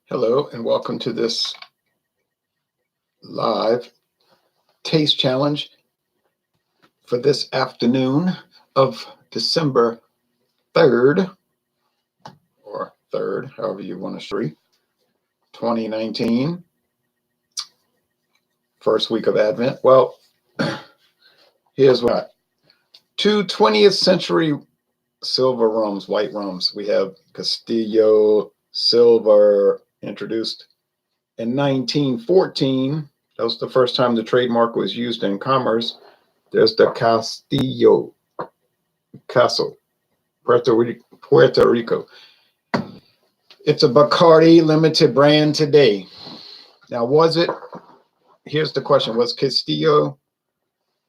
Hello and welcome to this live taste challenge for this afternoon of December 3rd, or 3rd, however you want to say, 2019, first week of Advent. Well, here's what. Two 20th century silver rums, white rums. We have Castillo Silver, introduced in 1914. That was the first time the trademark was used in commerce. There's the Castillo Castle, Puerto Rico. It's a Bacardi limited brand today. Now, here's the question, was Castillo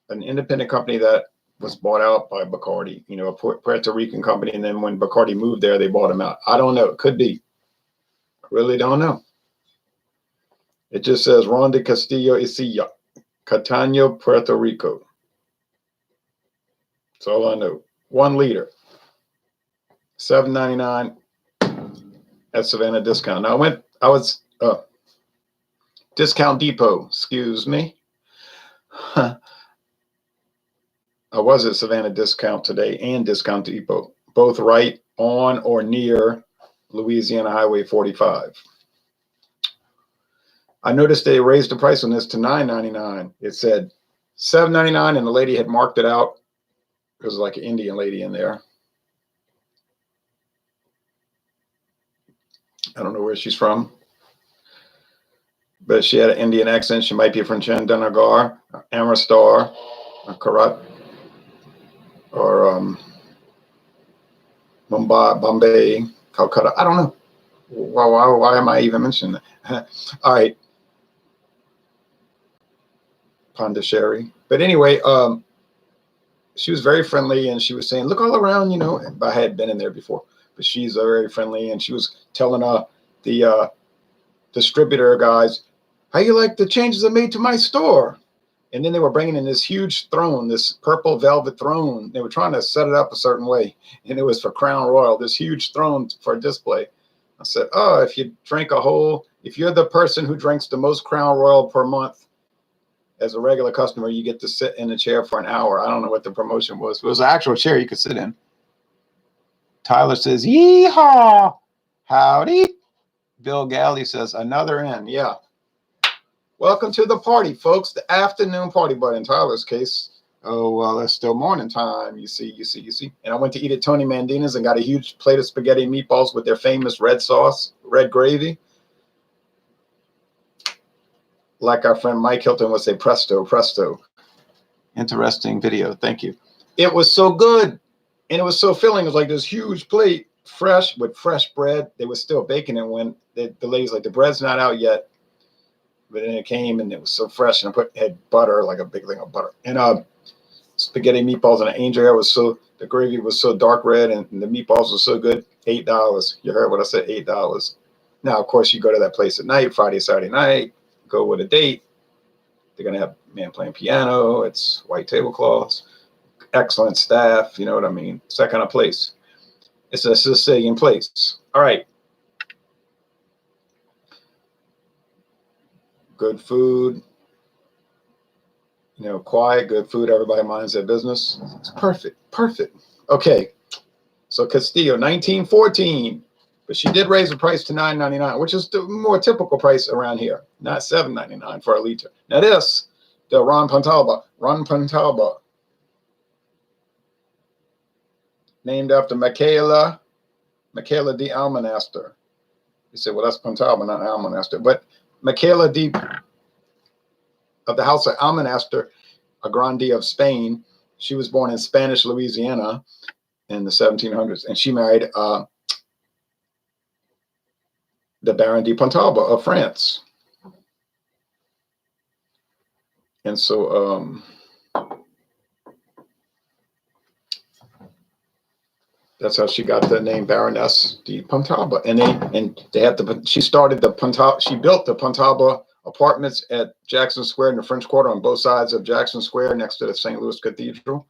an independent company that was bought out by Bacardi, a Puerto Rican company, and then when Bacardi moved there, they bought them out? I don't know. It could be. I really don't know. It just says Ron de Castillo Isilla, Catillo, Puerto Rico. That's all I know. 1 liter, $7.99 at Savannah Discount. Now I was Discount Depot, excuse me. I was at Savannah Discount today and Discount Depot, both right on or near Louisiana Highway 45. I noticed they raised the price on this to $9.99. It said $7.99, and the lady had marked it out. It was like an Indian lady in there. I don't know where she's from, but she had an Indian accent. She might be from Chandanagar, Amritsar, Karat, or Mumbai, Bombay, Calcutta. I don't know. Why am I even mentioning that? All right. Pondicherry. But anyway, she was very friendly, and she was saying, look all around, I had been in there before, but she's very friendly, and she was telling the distributor guys, how you like the changes I made to my store? And then they were bringing in this huge throne, this purple velvet throne. They were trying to set it up a certain way, and it was for Crown Royal, this huge throne for a display. I said, oh, if you're the person who drinks the most Crown Royal per month, as a regular customer, you get to sit in a chair for an hour. I don't know what the promotion was. It was an actual chair you could sit in. Tyler says, yeehaw, howdy. Bill Galley says, another in. Yeah. Welcome to the party, folks. The afternoon party, but in Tyler's case, oh, well, it's still morning time. You see. And I went to eat at Tony Mandina's and got a huge plate of spaghetti and meatballs with their famous red sauce, red gravy. Like our friend Mike Hilton would say, presto, presto. Interesting video. Thank you. It was so good. And it was so filling. It was like this huge plate, fresh, with fresh bread. They were still baking it when the lady's like, the bread's not out yet. But then it came and it was so fresh. And had butter, like a big thing of butter. And spaghetti meatballs and an angel hair the gravy was so dark red and the meatballs were so good. $8. You heard what I said, $8. Now, of course, you go to that place at night, Friday, Saturday night. Go with a date. They're going to have a man playing piano. It's white tablecloths, excellent staff. You know what I mean? It's that kind of place. It's a Sicilian place. All right. Good food. Quiet, good food. Everybody minds their business. It's perfect. Perfect. Okay. So Castillo, 1914. But she did raise the price to $9.99, which is the more typical price around here, not $7.99 for a liter. Now the Ron Pontalba, named after Michaela D. Almonaster. You say, well, that's Pontalba, not Almonaster. But Michaela D. of the House of Almonaster, a grande of Spain. She was born in Spanish Louisiana in the 1700s, and she married the Baron de Pontalba of France. And so that's how she got the name Baroness de Pontalba. She built the Pontalba apartments at Jackson Square in the French Quarter on both sides of Jackson Square next to the St. Louis Cathedral.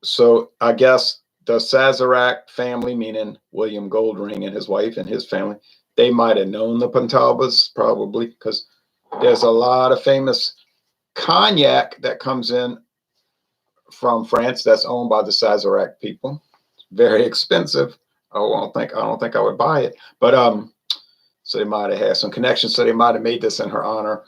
So I guess the Sazerac family, meaning William Goldring and his wife and his family, they might have known the Pontalbas probably, because there's a lot of famous cognac that comes in from France that's owned by the Sazerac people. Very expensive. I don't think I would buy it. But so they might have had some connections. So they might have made this in her honor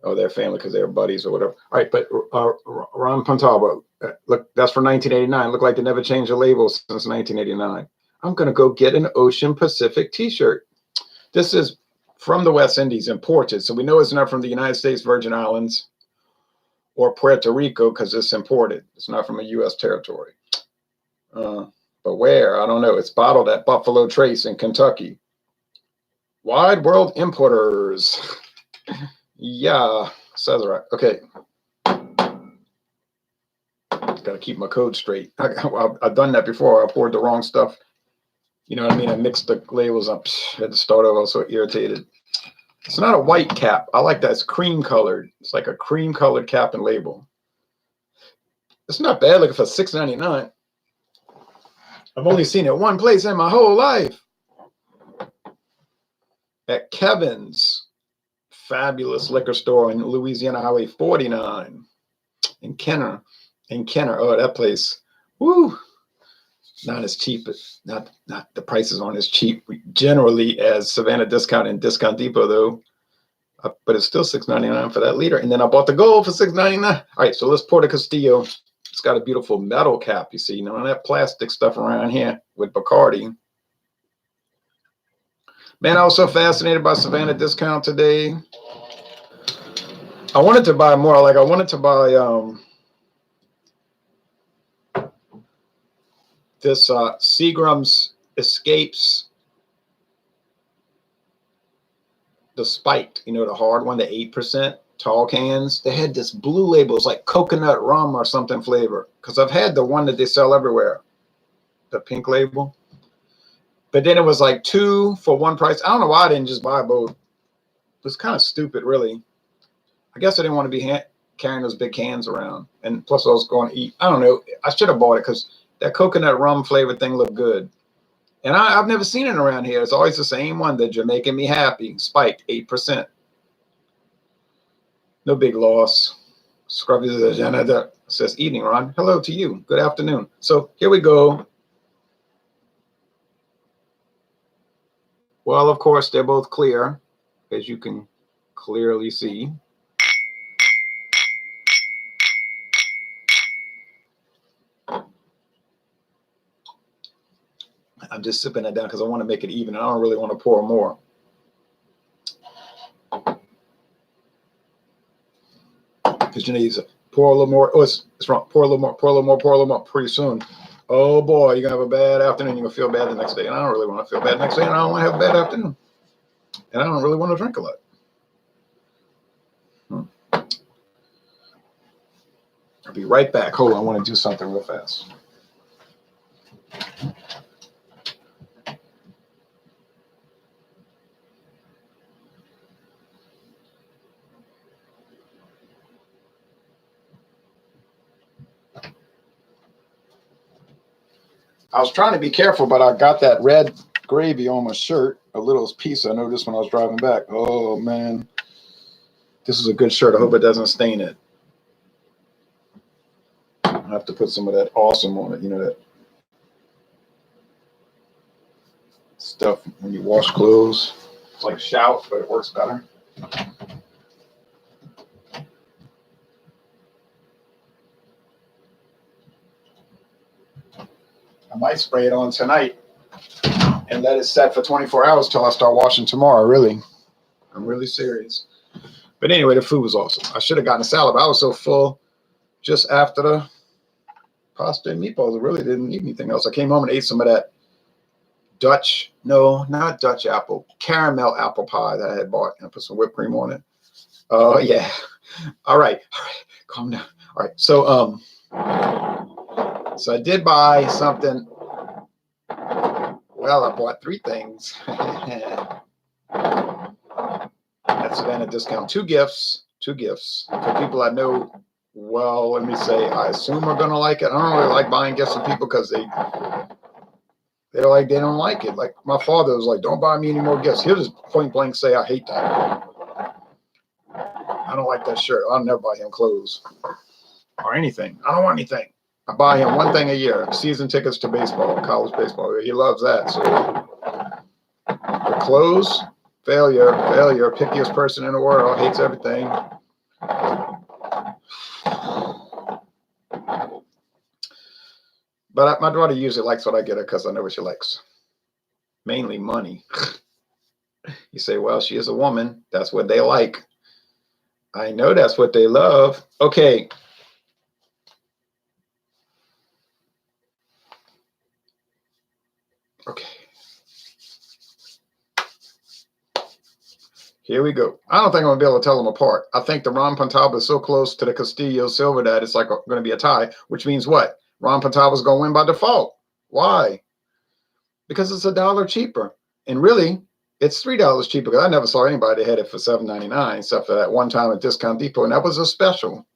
or their family because they were buddies or whatever. All right, but Ron Pontalba, look, that's for 1989. Look like they never changed the label since 1989. I'm gonna go get an Ocean Pacific T-shirt. This is from the West Indies, imported. So we know it's not from the United States Virgin Islands or Puerto Rico because it's imported. It's not from a U.S. territory. But where? I don't know. It's bottled at Buffalo Trace in Kentucky. Wide World Importers. Yeah, says right. Okay. Got to keep my code straight. I've done that before. I poured the wrong stuff. You know what I mean? I mixed the labels up. Had to start over. I was so irritated. It's not a white cap. I like that. It's cream colored. It's like a cream colored cap and label. It's not bad looking for $6.99. I've only seen it one place in my whole life. At Kevin's fabulous liquor store in Louisiana Highway 49 in Kenner. Oh, that place. Woo. Not as cheap. Not the prices aren't as cheap generally as Savannah Discount and Discount Depot though. But it's still $6.99 for that liter. And then I bought the gold for $6.99. All right, so let's pour the Castillo. It's got a beautiful metal cap, you see. None of that plastic stuff around here with Bacardi. Man, I was so fascinated by Savannah Discount today. I wanted to buy more. Like I wanted to buy this Seagram's Escapes, the spiked, you know, the hard one, the 8% tall cans. They had this blue label. It's like coconut rum or something flavor. Because I've had the one that they sell everywhere, the pink label. But then it was like 2 for 1 price. I don't know why I didn't just buy both. It was kind of stupid, really. I guess I didn't want to be carrying those big cans around. And plus I was going to eat. I don't know. I should have bought it because that coconut rum flavored thing looked good. And I've never seen it around here. It's always the same one, the Jamaican Me Happy, spiked 8%. No big loss. Scrubby says, evening, Ron. Hello to you. Good afternoon. So here we go. Well, of course, they're both clear, as you can clearly see. I'm just sipping it down because I want to make it even. I don't really want to pour more. Because you need to pour a little more. Oh, it's wrong. Pour a little more, pour a little more, pour a little more pretty soon. Oh boy, you're going to have a bad afternoon. You're going to feel bad the next day. And I don't really want to feel bad the next day. And I don't want to have a bad afternoon. And I don't really want to drink a lot. I'll be right back. Hold on. I want to do something real fast. I was trying to be careful, but I got that red gravy on my shirt, a little piece. I noticed when I was driving back. Oh, man. This is a good shirt. I hope it doesn't stain it. I have to put some of that awesome on it. You know, that stuff when you wash clothes. It's like Shout, but it works better. I might spray it on tonight and let it set for 24 hours till I start washing tomorrow. Really, I'm really serious. But anyway, the food was awesome. I should have gotten a salad, but I was so full just after the pasta and meatballs. I really didn't eat anything else. I came home and ate some of that Dutch, no, not Dutch apple, caramel apple pie that I had bought, and I put some whipped cream on it. Oh, yeah. All right. Calm down. All right. So I did buy something. Well, I bought 3 things. At Savannah Discount. 2 gifts for people I know. Well, let me say, I assume are going to like it. I don't really like buying gifts for people because they They're like, they don't like it. Like my father was like, don't buy me any more gifts. He'll just point blank say, I hate that. I don't like that shirt. I'll never buy him clothes or anything. I don't want anything. I buy him one thing a year, season tickets to baseball, college baseball. He loves that. So the clothes, failure, pickiest person in the world, hates everything. But my daughter usually likes what I get her because I know what she likes. Mainly money. You say, well, she is a woman. That's what they like. I know that's what they love. Okay. Okay. Here we go. I don't think I'm going to be able to tell them apart. I think the Ron Pontalba is so close to the Castillo Silver that it's like going to be a tie, which means what? Ron Pontalba is going to win by default. Why? Because it's $1 cheaper. And really, it's $3 cheaper because I never saw anybody that had it for $7.99 except for that one time at Discount Depot, and that was a special.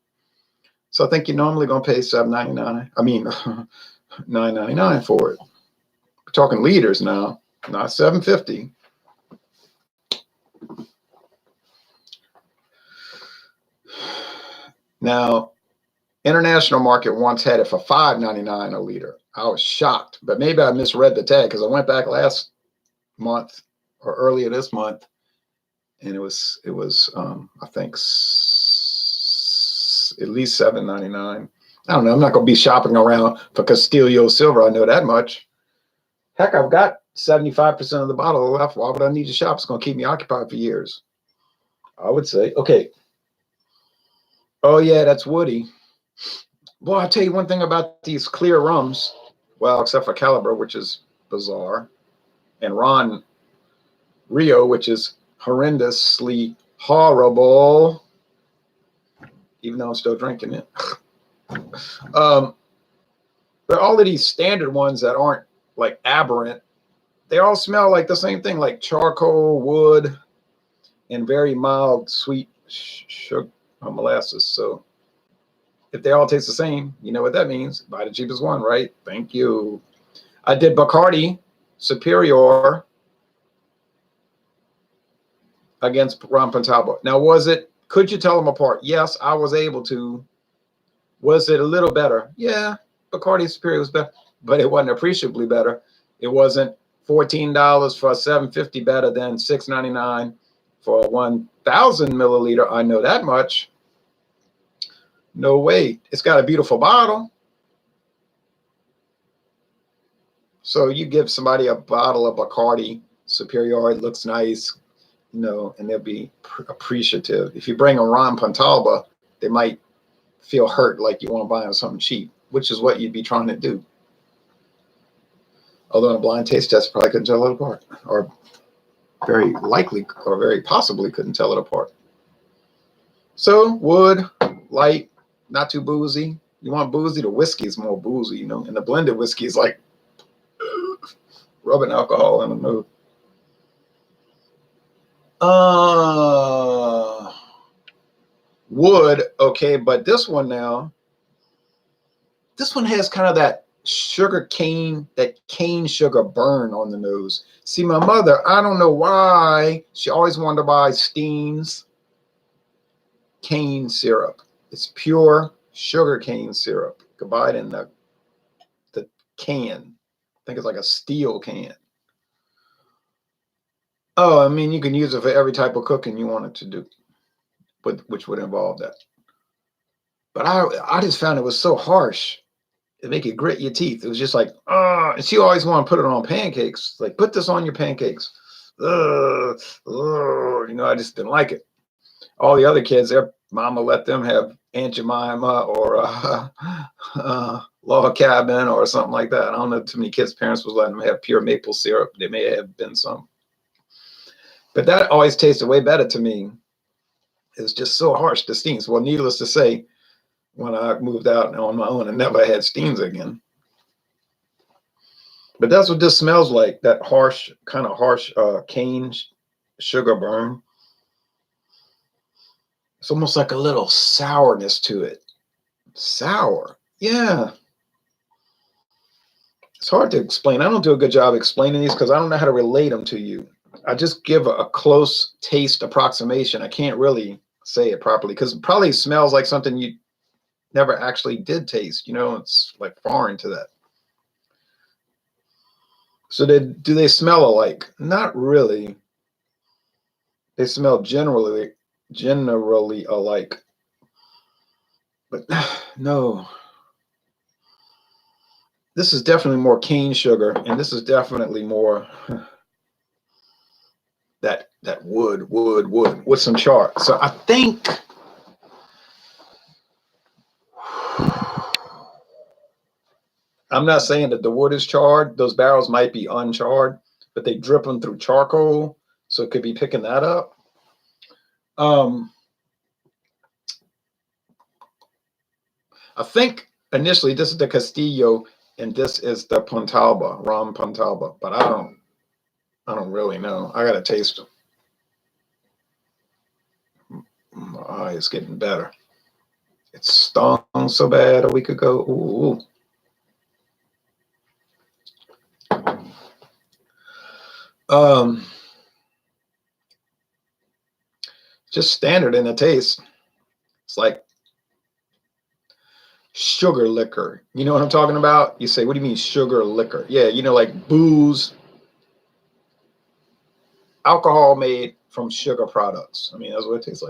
So I think you're normally going to pay $7.99. I mean, $9.99 for it. We're talking liters now, not $7.50. Now, international market once had it for $5.99 a liter. I was shocked, but maybe I misread the tag because I went back last month or earlier this month, and it was I think at least $7.99. I don't know. I'm not going to be shopping around for Castillo Silver. I know that much. Heck, I've got 75% of the bottle left. Why would I need to shop? It's going to keep me occupied for years, I would say. Okay. Oh, yeah, that's woody. Well, I'll tell you one thing about these clear rums. Well, except for Caliber, which is bizarre, and Ron Rio, which is horrendously horrible, even though I'm still drinking it. But all of these standard ones that aren't like aberrant, they all smell like the same thing, like charcoal, wood, and very mild, sweet sugar molasses. So if they all taste the same, you know what that means. Buy the cheapest one, right? Thank you. I did Bacardi Superior against Ron Pontalba. Now, could you tell them apart? Yes, I was able to. Was it a little better? Yeah, Bacardi Superior was better, but it wasn't appreciably better. It wasn't $14 for $7.50 better than $6.99 for 1,000 milliliter. I know that much. No way. It's got a beautiful bottle. So you give somebody a bottle of Bacardi Superior, it looks nice, and they'll be appreciative. If you bring a Ron Pontalba, they might feel hurt, like you want to buy them something cheap, which is what you'd be trying to do. Although in a blind taste test, probably couldn't tell it apart, or very likely, or very possibly couldn't tell it apart. So wood, light, not too boozy. You want boozy? The whiskey is more boozy, and the blended whiskey is like rubbing alcohol in the nose. Wood, okay, but this one has kind of that cane sugar burn on the nose. See, my mother, I don't know why, she always wanted to buy Steen's cane syrup. It's pure sugar cane syrup. You can buy it in the can. I think it's like a steel can. Oh, I mean, you can use it for every type of cooking you want it to do, which would involve that. But I just found it was so harsh. It make it grit your teeth. It was just like, and she always wanted to put it on pancakes. Like, put this on your pancakes. I just didn't like it. All the other kids, their mama let them have Aunt Jemima or Log Cabin or something like that. I don't know too many kids' parents was letting them have pure maple syrup. There may have been some. But that always tasted way better to me. It was just so harsh, the Steens. Well, needless to say, when I moved out on my own, I never had Steens again. But that's what this smells like, that kind of harsh cane sugar burn. It's almost like a little sourness to it. Sour. Yeah. It's hard to explain. I don't do a good job explaining these because I don't know how to relate them to you. I just give a close taste approximation. I can't really say it properly because it probably smells like something you never actually did taste. It's like foreign to that. So do they smell alike? Not really. They smell generally alike. But no. This is definitely more cane sugar, and this is definitely more that wood with some char. So I think I'm not saying that the wood is charred. Those barrels might be uncharred, but they drip them through charcoal, so it could be picking that up. I think initially this is the Castillo and this is the Pontalba, rum Pontalba, but I don't really know. I gotta taste them. My eye is getting better. It stung so bad a week ago. Ooh. Just standard in the taste. It's like sugar liquor. You know what I'm talking about? You say, what do you mean sugar liquor? Yeah, like booze, alcohol made from sugar products. I mean, that's what it tastes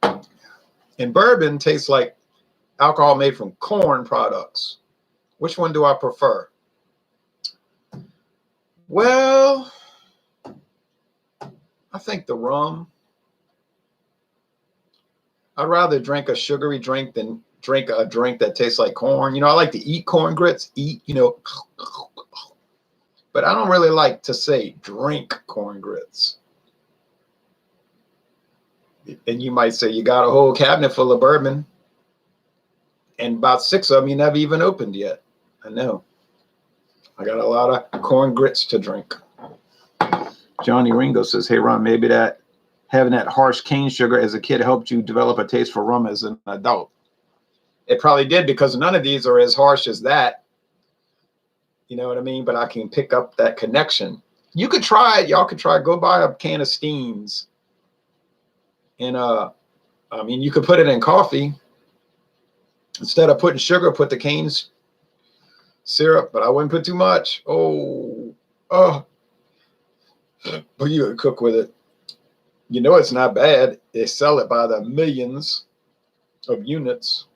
like. And bourbon tastes like alcohol made from corn products. Which one do I prefer? Well, I think the rum. I'd rather drink a sugary drink than drink a drink that tastes like corn. I like to eat corn grits, but I don't really like to say drink corn grits. And you might say you got a whole cabinet full of bourbon, and about 6 of them you never even opened yet. I know. I got a lot of corn grits to drink. Johnny Ringo says, hey, Ron, maybe that having that harsh cane sugar as a kid helped you develop a taste for rum as an adult. It probably did, because none of these are as harsh as that. You know what I mean? But I can pick up that connection. You could try it. Y'all could try it. Go buy a can of Steens. And you could put it in coffee. Instead of putting sugar, put the cane syrup, but I wouldn't put too much. Oh. But you could cook with it. It's not bad. They sell it by the millions of units.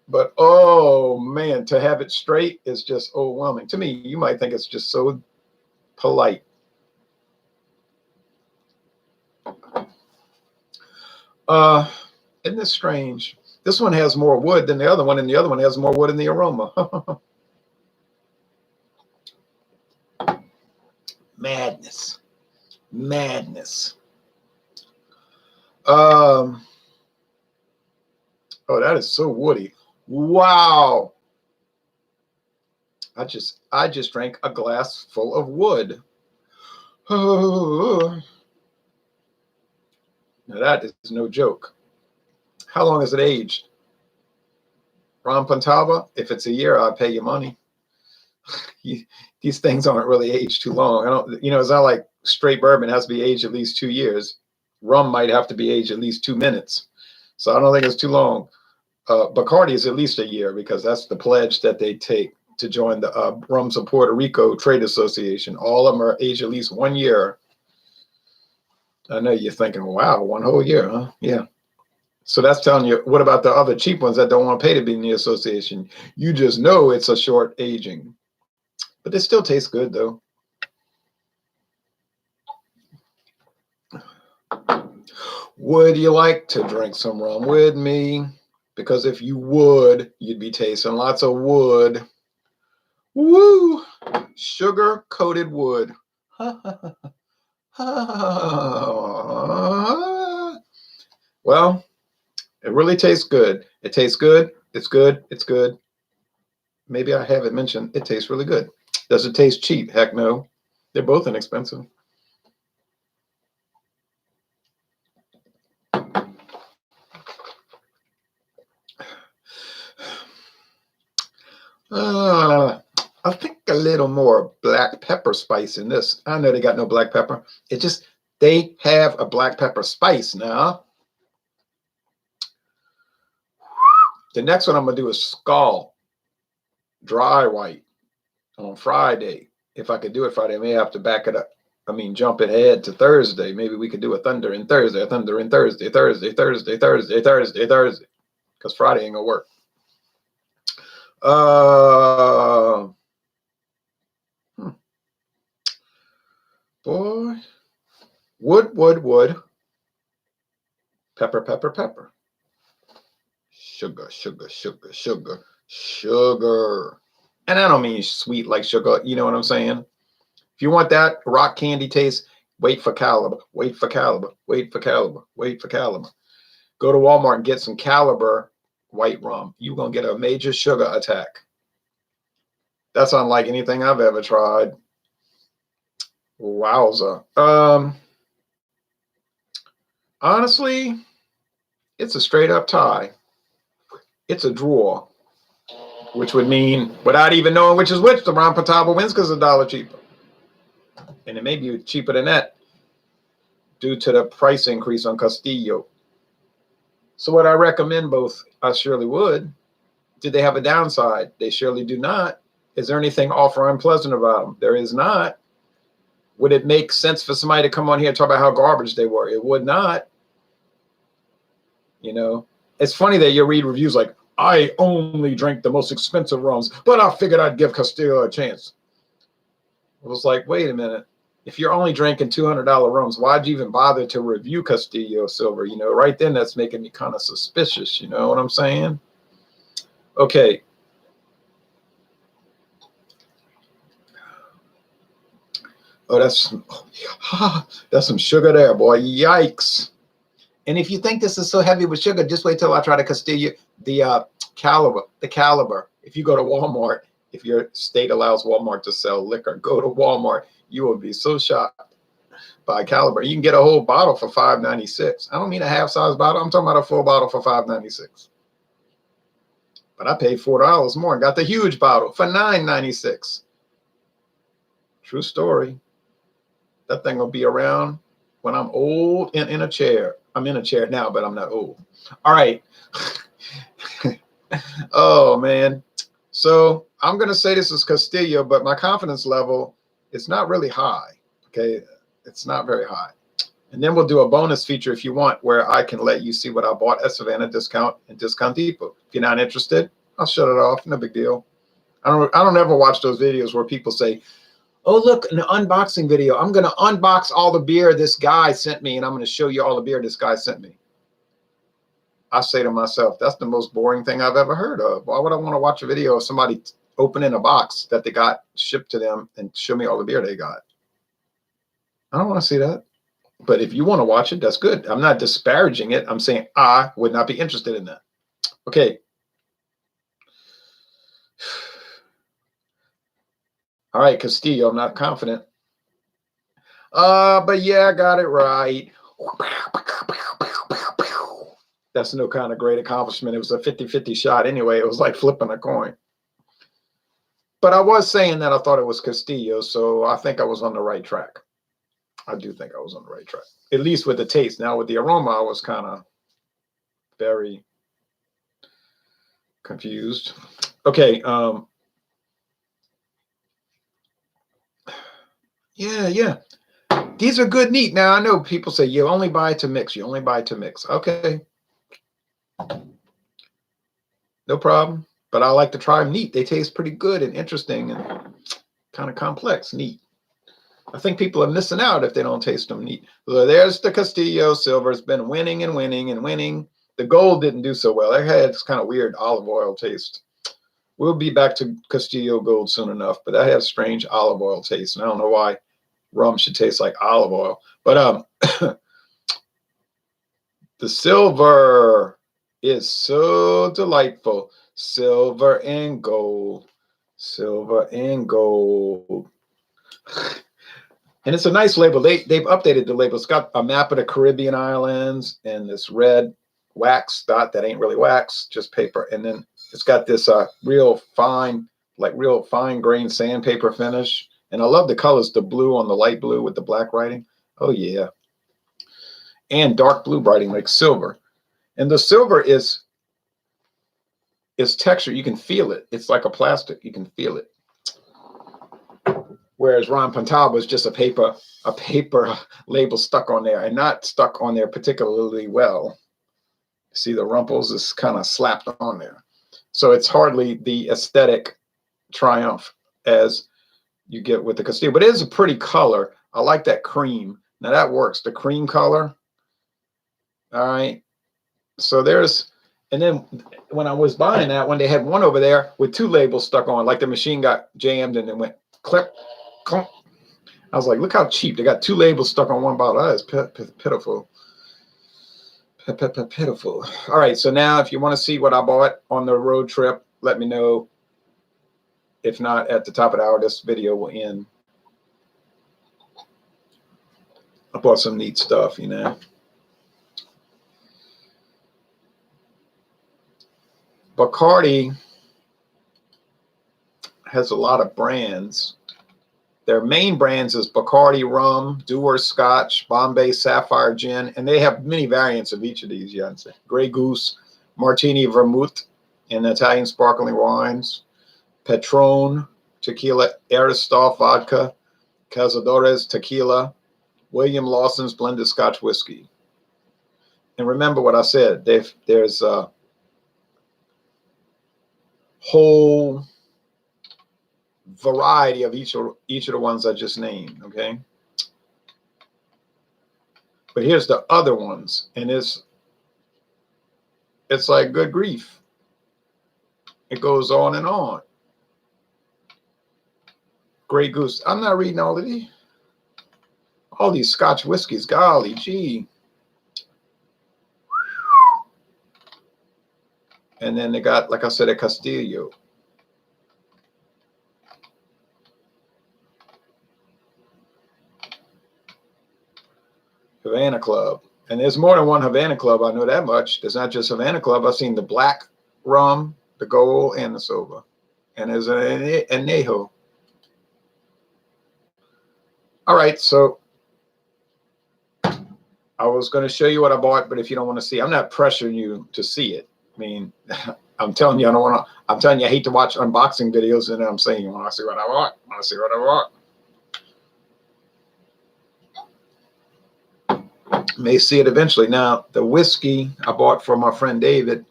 But oh man, to have it straight is just overwhelming. To me, you might think it's just so polite. Isn't this strange? This one has more wood than the other one, and the other one has more wood in the aroma. Madness. Oh, that is so woody. Wow. I just drank a glass full of wood. Oh. Now that is no joke. How long is it aged? Ron Pontalba, if it's a year, I'll pay you money. These things aren't really aged too long. It's not like straight bourbon has to be aged at least 2 years. Rum might have to be aged at least 2 minutes. So I don't think it's too long. Bacardi is at least a year, because that's the pledge that they take to join the Rums of Puerto Rico Trade Association. All of them are aged at least 1 year. I know you're thinking, wow, 1 whole year, huh? Yeah. So that's telling you, what about the other cheap ones that don't want to pay to be in the association? You just know it's a short aging. But they still taste good, though. Would you like to drink some rum with me? Because if you would, you'd be tasting lots of wood. Woo! Sugar-coated wood. Well, it really tastes good. It tastes good. It's good. It's good. Maybe I haven't mentioned it tastes really good. Does it taste cheap? Heck no. They're both inexpensive. I think a little more black pepper spice in this. I know they got no black pepper. It just, they have a black pepper spice now. The next one I'm going to do is Skull Dry White on Friday. If I could do it Friday, I may have to back it up. I mean, jump ahead to Thursday. Maybe we could do a Thunder in Thursday, a Thunder in Thursday, Thursday, Thursday, Thursday, Thursday, Thursday. Because Friday ain't going to work. Boy. Wood. Pepper, pepper, pepper. Sugar. And I don't mean sweet like sugar. You know what I'm saying? If you want that rock candy taste, wait for Caliber. Wait for Caliber. Wait for Caliber. Wait for Caliber. Go to Walmart and get some Caliber white rum. You're going to get a major sugar attack. That's unlike anything I've ever tried. Wowza. Honestly, it's a straight up tie. It's a draw, which would mean, without even knowing which is which, the Ron Pontalba wins because it's $1 cheaper. And it may be cheaper than that due to the price increase on Castillo. So would I recommend both? I surely would. Did they have a downside? They surely do not. Is there anything awful or unpleasant about them? There is not. Would it make sense for somebody to come on here and talk about how garbage they were? It would not. You know, it's funny that you read reviews like, I only drank the most expensive rums, but I figured I'd give Castillo a chance. It was like, wait a minute. If you're only drinking $200 rums, why'd you even bother to review Castillo Silver? You know, right then that's making me kind of suspicious. You know what I'm saying? Okay. Oh, that's some sugar there, boy. Yikes. And if you think this is so heavy with sugar, just wait till I try to Castillo, the Caliber. If you go to Walmart, if your state allows Walmart to sell liquor, go to Walmart. You will be so shocked by Caliber. You can get a whole bottle for $5.96. I don't mean a half-size bottle. I'm talking about a full bottle for $5.96. But I paid $4 more and got the huge bottle for $9.96. True story. That thing will be around when I'm old and in a chair. I'm in a chair now, but I'm not old. All right. Oh, man. So I'm going to say this is Castillo, but my confidence level is not really high. Okay. It's not very high. And then we'll do a bonus feature if you want, where I can let you see what I bought at Savannah Discount and Discount Depot. If you're not interested, I'll shut it off. No big deal. I don't ever watch those videos where people say, oh, look, an unboxing video. I'm going to unbox all the beer this guy sent me, and I'm going to show you all the beer this guy sent me. I say to myself, that's the most boring thing I've ever heard of. Why would I want to watch a video of somebody opening a box that they got shipped to them and show me all the beer they got? I don't want to see that. But if you want to watch it, that's good. I'm not disparaging it. I'm saying I would not be interested in that. Okay. All right, Castillo, I'm not confident. But yeah, I got it right. That's no kind of great accomplishment. It was a 50-50 shot anyway. It was like flipping a coin. But I was saying that I thought it was Castillo, so I think I was on the right track. I do think I was on the right track, at least with the taste. Now with the aroma, I was kind of very confused. Okay. Yeah. These are good neat. Now, I know people say you only buy to mix. You only buy to mix. Okay. No problem. But I like to try them neat. They taste pretty good and interesting and kind of complex. Neat. I think people are missing out if they don't taste them neat. So there's the Castillo Silver. It's been winning and winning and winning. The gold didn't do so well. It had this kind of weird olive oil taste. We'll be back to Castillo Gold soon enough, but that has strange olive oil taste. And I don't know why rum should taste like olive oil. But the silver is so delightful. Silver and gold. Silver and gold. And it's a nice label. They've updated the label. It's got a map of the Caribbean islands and this red wax dot that ain't really wax, just paper. And then it's got this real fine like real fine grained sandpaper finish. And I love the colors, the blue on the light blue with the black writing. Oh yeah. And dark blue writing like silver. And the silver is texture. You can feel it. It's like a plastic. You can feel it. Whereas Ron Pontalba is just a paper label stuck on there, and not stuck on there particularly well. See the rumples is kind of slapped on there. So it's hardly the aesthetic triumph as you get with the Castillo. But it is a pretty color. I like that cream. Now that works. The cream color. All right. So there's, and then when I was buying that one, they had one over there with two labels stuck on, like the machine got jammed and it went clip, clunk. I was like, look how cheap. They got two labels stuck on one bottle. That is pitiful. Pitiful. All right. So now if you want to see what I bought on the road trip, let me know. If not, at the top of the hour, this video will end. I bought some neat stuff, you know. Bacardi has a lot of brands. Their main brands is Bacardi Rum, Dewar Scotch, Bombay Sapphire Gin, and they have many variants of each of these. Yeah, Grey Goose, Martini Vermouth, and Italian sparkling wines, Patron Tequila, Aristotle Vodka, Cazadores Tequila, William Lawson's Blended Scotch Whiskey. And remember what I said, there's a whole variety of each of the ones I just named, okay? But here's the other ones, and it's like good grief. It goes on and on. Grey Goose. I'm not reading all of these. All these Scotch whiskeys. Golly gee. And then they got, like I said, a Castillo. Havana Club. And there's more than one Havana Club. I know that much. There's not just Havana Club. I've seen the black rum, the gold, and the silver. And there's a Añejo. All right, so I was going to show you what I bought, but if you don't want to see, I'm not pressuring you to see it. I mean, I'm telling you, I don't want to. I'm telling you, I hate to watch unboxing videos, and I'm saying, you want to see what I bought? Want to see what I bought? May see it eventually. Now, the whiskey I bought for my friend David,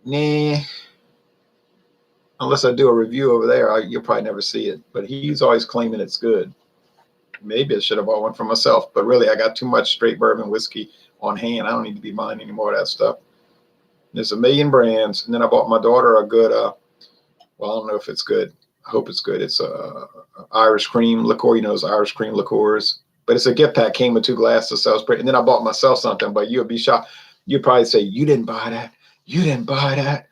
nah, unless I do a review over there, you'll probably never see it. But he's always claiming it's good. Maybe I should have bought one for myself, but really, I got too much straight bourbon whiskey on hand. I don't need to be buying any more of that stuff. There's a million brands, and then I bought my daughter a good, well, I don't know if it's good. I hope it's good. It's a Irish cream liqueur. You know, those Irish cream liqueurs. But it's a gift pack. Came with 2 glasses of Salisbury. And then I bought myself something, but you'll be shocked. You'd probably say, you didn't buy that. You didn't buy that.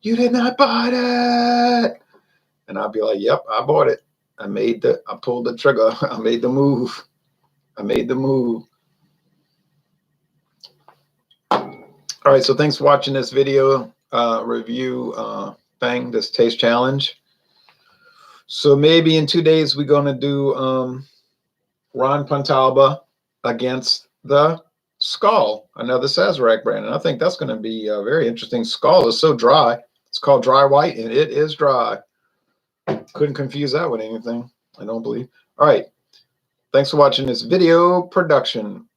You did not buy that. And I'd be like, yep, I bought it. I pulled the trigger. I made the move. I made the move. All right, so thanks for watching this video review thing, this taste challenge. So maybe in 2 days we're going to do Ron Pontalba against the Skull, another Sazerac brand. And I think that's going to be very interesting. Skull is so dry. It's called dry white, and it is dry. Couldn't confuse that with anything, I don't believe. All right. Thanks for watching this video production.